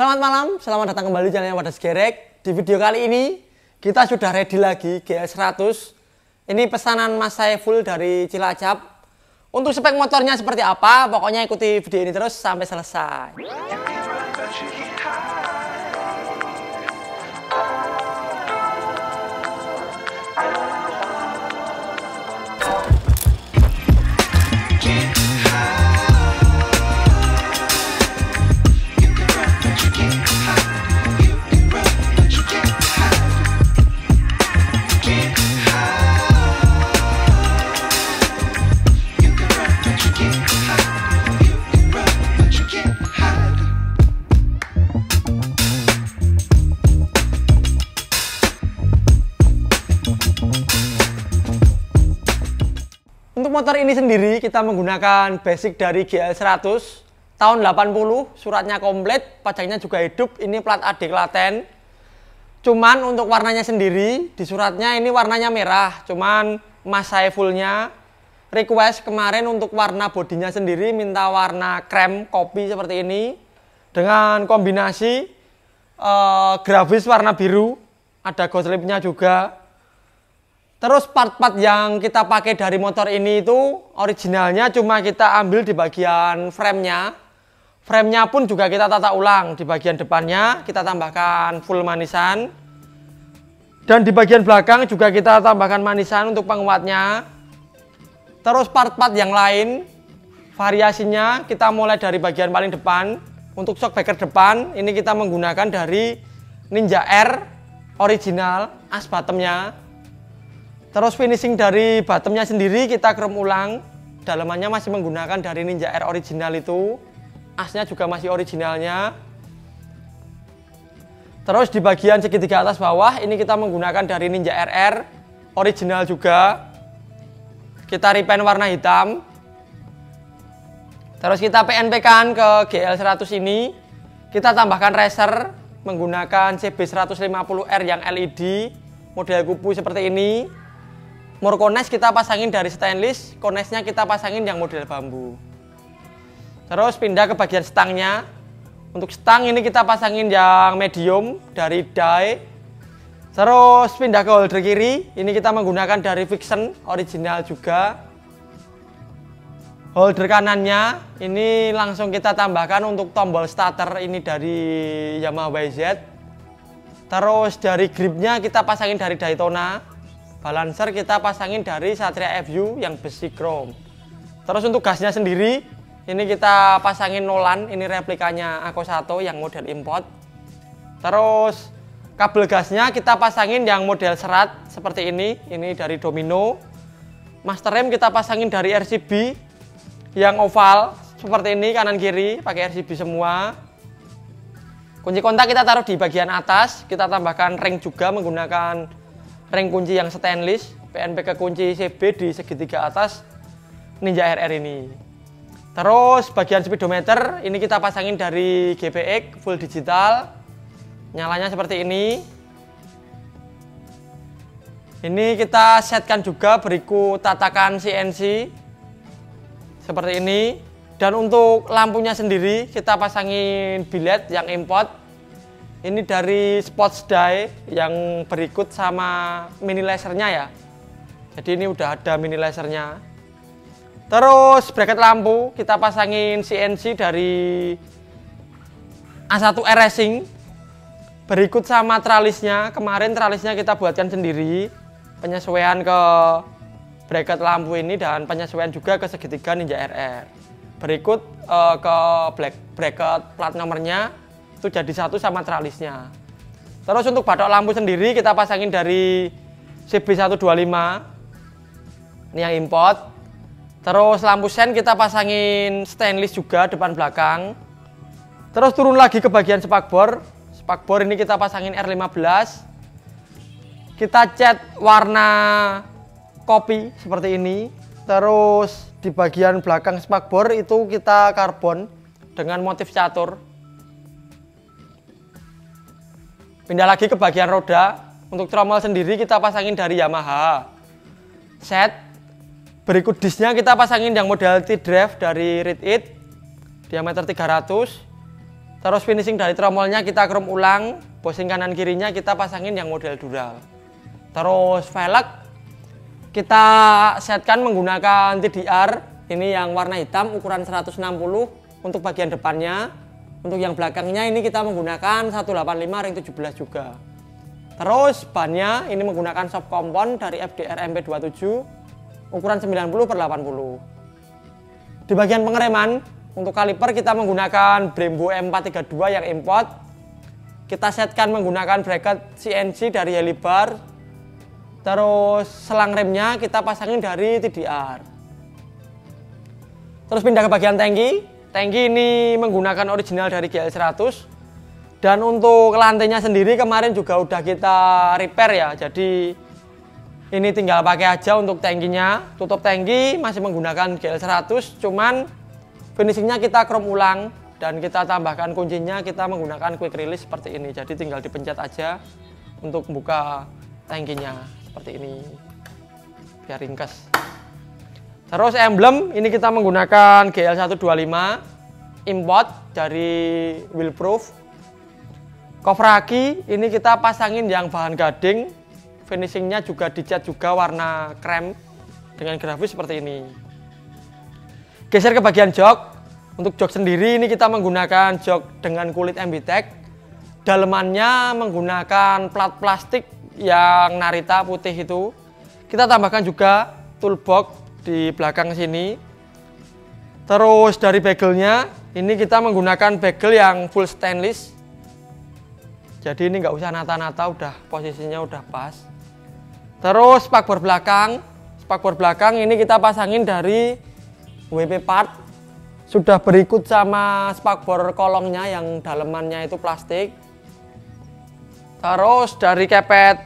Selamat malam, selamat datang kembali di channelnya Wadas Gerek. Di video kali ini kita sudah ready lagi GL100. Ini pesanan Mas Saiful dari Cilacap. Untuk spek motornya seperti apa, pokoknya ikuti video ini terus sampai selesai. Untuk motor ini sendiri kita menggunakan basic dari GL100 tahun 80, suratnya komplit, pajaknya juga hidup, ini plat AD Klaten. Cuman untuk warnanya sendiri di suratnya ini warnanya merah, cuman Mas Saifulnya request kemarin untuk warna bodinya sendiri minta warna krem kopi seperti ini dengan kombinasi grafis warna biru, ada ghost-lipnya juga. Terus part-part yang kita pakai dari motor ini itu originalnya cuma kita ambil di bagian frame-nya. Frame-nya pun juga kita tata ulang. Di bagian depannya kita tambahkan full manisan. Dan di bagian belakang juga kita tambahkan manisan untuk penguatnya. Terus part-part yang lain variasinya kita mulai dari bagian paling depan. Untuk shockbreaker depan ini kita menggunakan dari Ninja R original as bottomnya. Terus finishing dari bottomnya sendiri kita chrome ulang. Dalamannya masih menggunakan dari Ninja R original itu. Asnya juga masih originalnya. Terus di bagian segitiga atas bawah ini kita menggunakan dari Ninja RR original juga. Kita repaint warna hitam. Terus kita PNP-kan ke GL100 ini. Kita tambahkan racer menggunakan CB150R yang LED. Model kupu seperti ini. Mur kones kita pasangin dari stainless, konesnya kita pasangin yang model bambu. Terus pindah ke bagian stangnya. Untuk stang ini kita pasangin yang medium dari die. Terus pindah ke holder kiri, ini kita menggunakan dari Vixen original juga. Holder kanannya ini langsung kita tambahkan untuk tombol starter ini dari Yamaha YZ. Terus dari gripnya kita pasangin dari Daytona. Balancer kita pasangin dari Satria FU yang besi chrome. Terus untuk gasnya sendiri ini kita pasangin Nolan, ini replikanya Ako 1 yang model import. Terus kabel gasnya kita pasangin yang model serat seperti ini dari Domino. Master rem kita pasangin dari RCB yang oval seperti ini kanan kiri pakai RCB semua. Kunci kontak kita taruh di bagian atas, kita tambahkan ring juga menggunakan ring kunci yang stainless, PNP ke kunci CB di segitiga atas Ninja RR ini. Terus bagian speedometer ini kita pasangin dari GPX full digital. Nyalanya seperti ini. Ini kita setkan juga berikut tatakan CNC seperti ini. Dan untuk lampunya sendiri kita pasangin biled yang import. Ini dari Sports Die yang berikut sama mini lasernya ya. Jadi ini udah ada mini lasernya. Terus bracket lampu kita pasangin CNC dari A1R Racing. Berikut sama tralisnya. Kemarin tralisnya kita buatkan sendiri. Penyesuaian ke bracket lampu ini dan penyesuaian juga ke segitiga Ninja RR. Berikut ke bracket plat nomornya. Itu jadi satu sama tralisnya. Terus untuk batok lampu sendiri kita pasangin dari CB125 ini yang import. Terus lampu sen kita pasangin stainless juga depan belakang. Terus turun lagi ke bagian spakbor. Spakbor ini kita pasangin R15. Kita cat warna kopi seperti ini. Terus di bagian belakang spakbor itu kita karbon dengan motif catur. Pindah lagi ke bagian roda. Untuk tromol sendiri kita pasangin dari Yamaha set. Berikut disnya kita pasangin yang model T-Drive dari Read It diameter 300. Terus finishing dari tromolnya kita chrome ulang, bosing kanan kirinya kita pasangin yang model dural. Terus velg kita setkan menggunakan TDR, ini yang warna hitam ukuran 160 untuk bagian depannya. Untuk yang belakangnya ini kita menggunakan 185 ring 17 juga. Terus bannya ini menggunakan soft compound dari FDR MP27 ukuran 90/80. Di bagian pengereman untuk kaliper kita menggunakan Brembo M432 yang import. Kita setkan menggunakan bracket CNC dari Helibar. Terus selang remnya kita pasangin dari TDR. Terus pindah ke bagian tangki. Tangki ini menggunakan original dari GL100. Dan untuk lantainya sendiri kemarin juga udah kita repair ya. Jadi ini tinggal pakai aja untuk tangkinya. Tutup tangki masih menggunakan GL100, cuman finishingnya kita chrome ulang dan kita tambahkan kuncinya, kita menggunakan quick release seperti ini. Jadi tinggal dipencet aja untuk buka tangkinya seperti ini biar ringkas. Terus emblem ini kita menggunakan GL125 import dari Wheelproof. Cover aki ini kita pasangin yang bahan gading, finishingnya juga dicat juga warna krem dengan grafis seperti ini. Geser ke bagian jok. Untuk jok sendiri ini kita menggunakan jok dengan kulit MBTEK. Dalemannya menggunakan plat plastik yang Narita putih itu. Kita tambahkan juga toolbox di belakang sini. Terus dari begelnya ini kita menggunakan begel yang full stainless. Jadi ini nggak usah nata-nata, udah posisinya udah pas. Terus spakbor belakang. Spakbor belakang ini kita pasangin dari WP part. Sudah berikut sama spakbor kolongnya yang dalemannya itu plastik. Terus dari kepet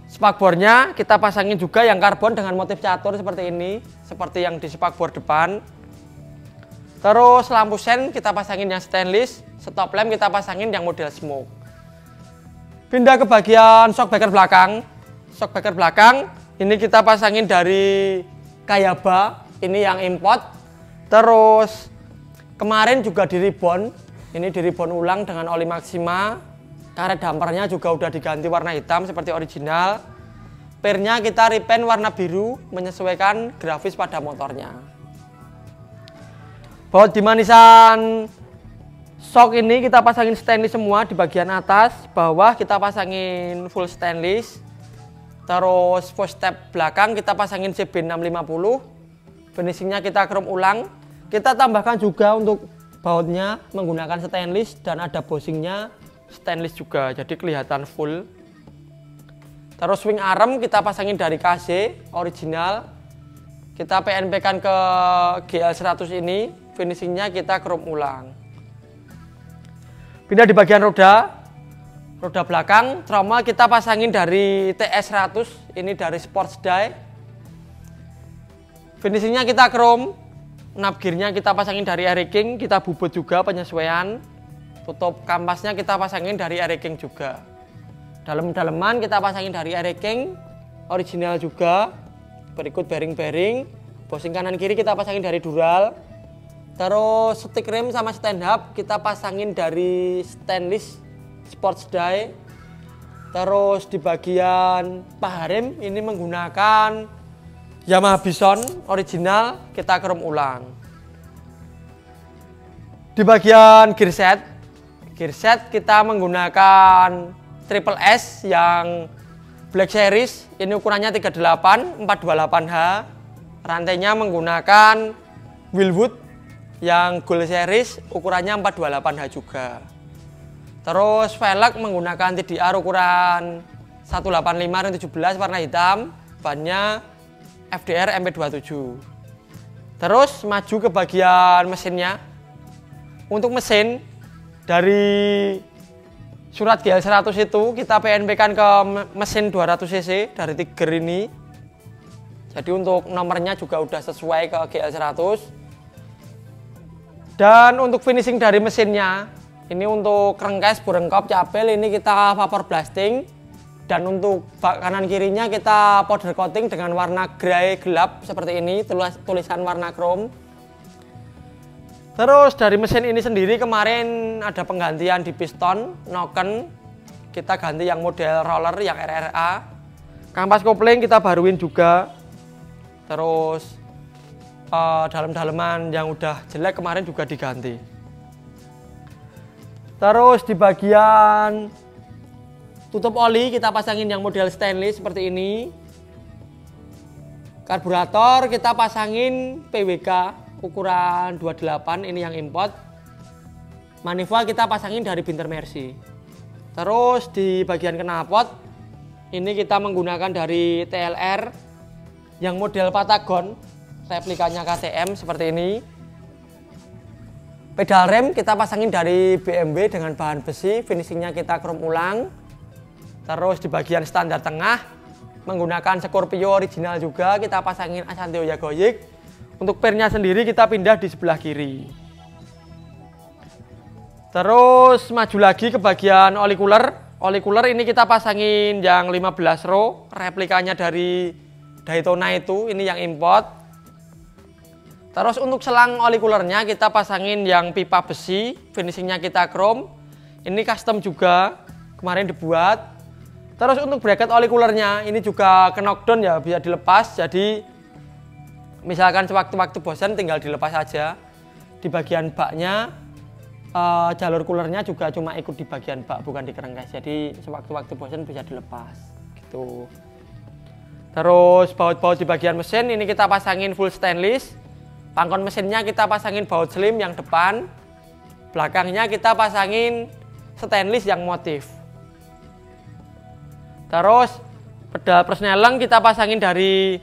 spakbornya kita pasangin juga yang karbon dengan motif catur seperti ini, seperti yang di spakbor depan. Terus lampu sen kita pasangin yang stainless, stop lamp kita pasangin yang model smoke. Pindah ke bagian shock breaker belakang. Shock breaker belakang ini kita pasangin dari Kayaba, ini yang import. Terus kemarin juga di ribbon, ini di ribbon ulang dengan oli Maxima. Karet dampernya juga udah diganti warna hitam seperti original. Pernya kita repaint warna biru menyesuaikan grafis pada motornya. Baut di manisan shock ini kita pasangin stainless semua di bagian atas, bawah kita pasangin full stainless. Terus post step belakang kita pasangin CB650. Finishingnya kita chrome ulang. Kita tambahkan juga untuk bautnya menggunakan stainless dan ada bosingnya stainless juga, jadi kelihatan full. Terus swing arm kita pasangin dari KZ original. Kita PNP kan ke GL100 ini, finishingnya kita chrome ulang. Pindah di bagian roda. Roda belakang, tromol kita pasangin dari TS100, ini dari Sports Die. Finishingnya kita chrome. Nap gearnya kita pasangin dari Air King, kita bubut juga penyesuaian. Tutup kampasnya kita pasangin dari Air King juga. Dalam-daleman kita pasangin dari Air King original juga. Berikut bearing-bearing. Bosing kanan kiri kita pasangin dari Dural. Terus stick rem sama stand up kita pasangin dari stainless Sports Die. Terus di bagian paha rem ini menggunakan Yamaha Bison original, kita chrome ulang. Di bagian gearset kita menggunakan Triple S yang Black Series, ini ukurannya 38 428H. Rantainya menggunakan Willwood yang Gold Series, ukurannya 428H juga. Terus velg menggunakan TDR ukuran 185/17 warna hitam, bannya FDR MP27. Terus maju ke bagian mesinnya. Untuk mesin dari surat GL100 itu kita PNP kan ke mesin 200 cc dari Tiger ini. Jadi untuk nomornya juga udah sesuai ke GL100. Dan untuk finishing dari mesinnya, ini untuk crankcase, burengkop, capel ini kita vapor blasting. Dan untuk bak kanan kirinya kita powder coating dengan warna grey gelap seperti ini, tulisan warna chrome. Terus dari mesin ini sendiri kemarin ada penggantian di piston, noken. Kita ganti yang model roller yang RRA. Kampas kopling kita baruin juga. Terus dalam-daleman yang udah jelek kemarin juga diganti. Terus di bagian tutup oli kita pasangin yang model stainless seperti ini. Karburator kita pasangin PWK ukuran 28, ini yang import. Manifold kita pasangin dari Binter Mercy. Terus di bagian knalpot ini kita menggunakan dari TLR yang model Patagon, replikanya KTM seperti ini. Pedal rem kita pasangin dari BMW dengan bahan besi, finishingnya kita chrome ulang. Terus di bagian standar tengah menggunakan Scorpio original juga, kita pasangin Asanteo Yagoyic. Untuk pernya sendiri kita pindah di sebelah kiri. Terus maju lagi ke bagian oli cooler. Oli cooler ini kita pasangin yang 15 row, replikanya dari Daytona itu, ini yang import. Terus untuk selang oli coolernya kita pasangin yang pipa besi, finishingnya kita chrome. Ini custom juga, kemarin dibuat. Terus untuk bracket oli coolernya ini juga ke knockdown ya, bisa dilepas. Jadi misalkan sewaktu-waktu bosan tinggal dilepas saja. Di bagian baknya jalur coolernya juga cuma ikut di bagian bak, bukan di kerengkes. Jadi sewaktu-waktu bosan bisa dilepas gitu. Terus baut-baut di bagian mesin ini kita pasangin full stainless. Pangkon mesinnya kita pasangin baut slim yang depan. Belakangnya kita pasangin stainless yang motif. Terus pedal persneleng kita pasangin dari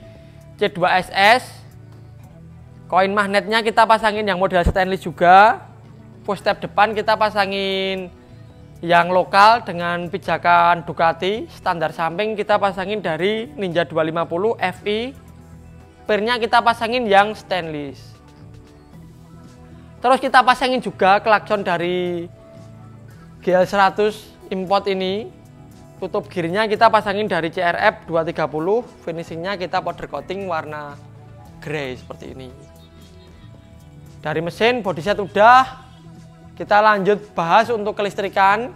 C2SS. Koin magnetnya kita pasangin yang model stainless juga. Push tab depan kita pasangin yang lokal dengan pijakan Ducati. Standar samping kita pasangin dari Ninja 250 FI. Pernya kita pasangin yang stainless. Terus kita pasangin juga klakson dari GL100 import ini. Tutup gearnya kita pasangin dari CRF 230. Finishingnya kita powder coating warna grey seperti ini. Dari mesin body set udah. Kita lanjut bahas untuk kelistrikan.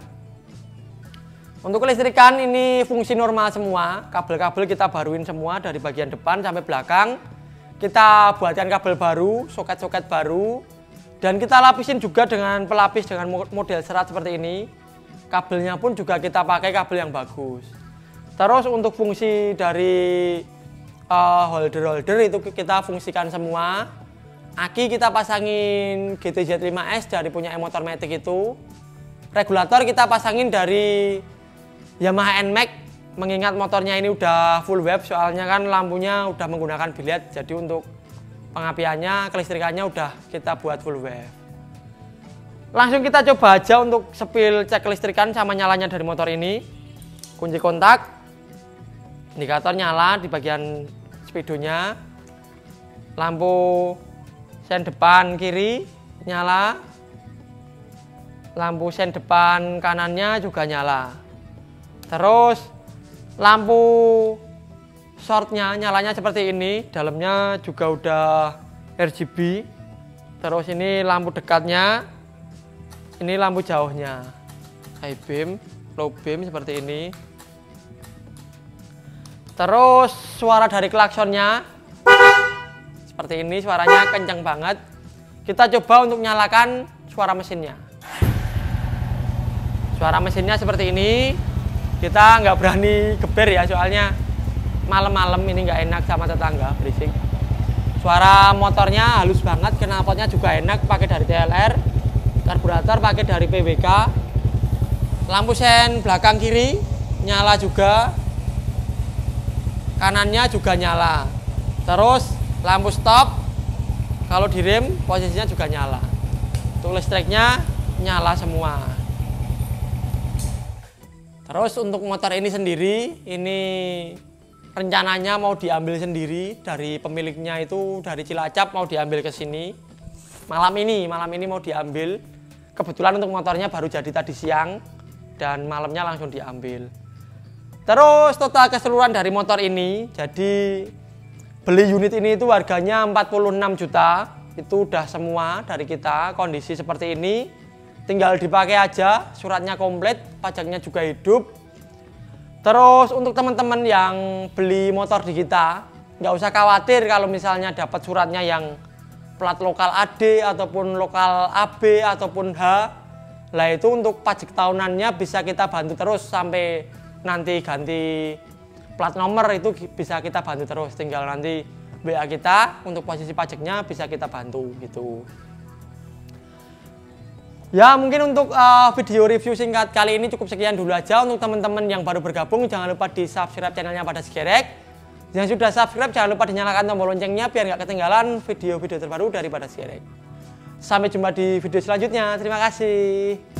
Untuk kelistrikan ini fungsi normal semua. Kabel-kabel kita baruin semua dari bagian depan sampai belakang. Kita buatkan kabel baru, soket-soket baru. Dan kita lapisin juga dengan pelapis dengan model serat seperti ini. Kabelnya pun juga kita pakai kabel yang bagus. Terus untuk fungsi dari holder-holder itu kita fungsikan semua. Aki kita pasangin GTZ5S dari punya motor Matic itu. Regulator kita pasangin dari Yamaha NMAX. Mengingat motornya ini udah full web, soalnya kan lampunya udah menggunakan biled. Jadi untuk pengapiannya, kelistrikannya udah kita buat full web. Langsung kita coba aja untuk sepil cek kelistrikan sama nyalanya dari motor ini. Kunci kontak, indikator nyala di bagian speedonya. Lampu sen depan kiri nyala, lampu sen depan kanannya juga nyala. Terus lampu shortnya nyalanya seperti ini, dalamnya juga udah RGB. Terus ini lampu dekatnya, ini lampu jauhnya, high beam, low beam seperti ini. Terus suara dari klaksonnya seperti ini, suaranya kencang banget. Kita coba untuk nyalakan suara mesinnya. Suara mesinnya seperti ini. Kita nggak berani geber ya, soalnya malam-malam ini nggak enak sama tetangga, berisik. Suara motornya halus banget, knalpotnya juga enak, pakai dari TLR. Karburator pakai dari PWK. Lampu sen belakang kiri nyala juga. Kanannya juga nyala. Terus lampu stop, kalau direm posisinya juga nyala. Untuk listriknya nyala semua. Terus untuk motor ini sendiri, ini rencananya mau diambil sendiri dari pemiliknya itu dari Cilacap, mau diambil ke sini. Malam ini mau diambil. Kebetulan untuk motornya baru jadi tadi siang dan malamnya langsung diambil. Terus total keseluruhan dari motor ini, jadi beli unit ini itu harganya 46 juta. itu udah semua dari kita, kondisi seperti ini. Tinggal dipakai aja, suratnya komplit, pajaknya juga hidup. Terus untuk teman-teman yang beli motor di kita, nggak usah khawatir kalau misalnya dapat suratnya yang plat lokal AD ataupun lokal AB ataupun H. Lah itu untuk pajak tahunannya bisa kita bantu terus sampai nanti ganti plat nomor, itu bisa kita bantu terus. Tinggal nanti WA kita untuk posisi pajaknya bisa kita bantu gitu. Ya mungkin untuk video review singkat kali ini cukup sekian dulu aja. Untuk teman-teman yang baru bergabung jangan lupa di subscribe channelnya Pada Sigerek. Yang sudah subscribe jangan lupa dinyalakan tombol loncengnya biar nggak ketinggalan video-video terbaru dari Pada Sigerek. Sampai jumpa di video selanjutnya. Terima kasih.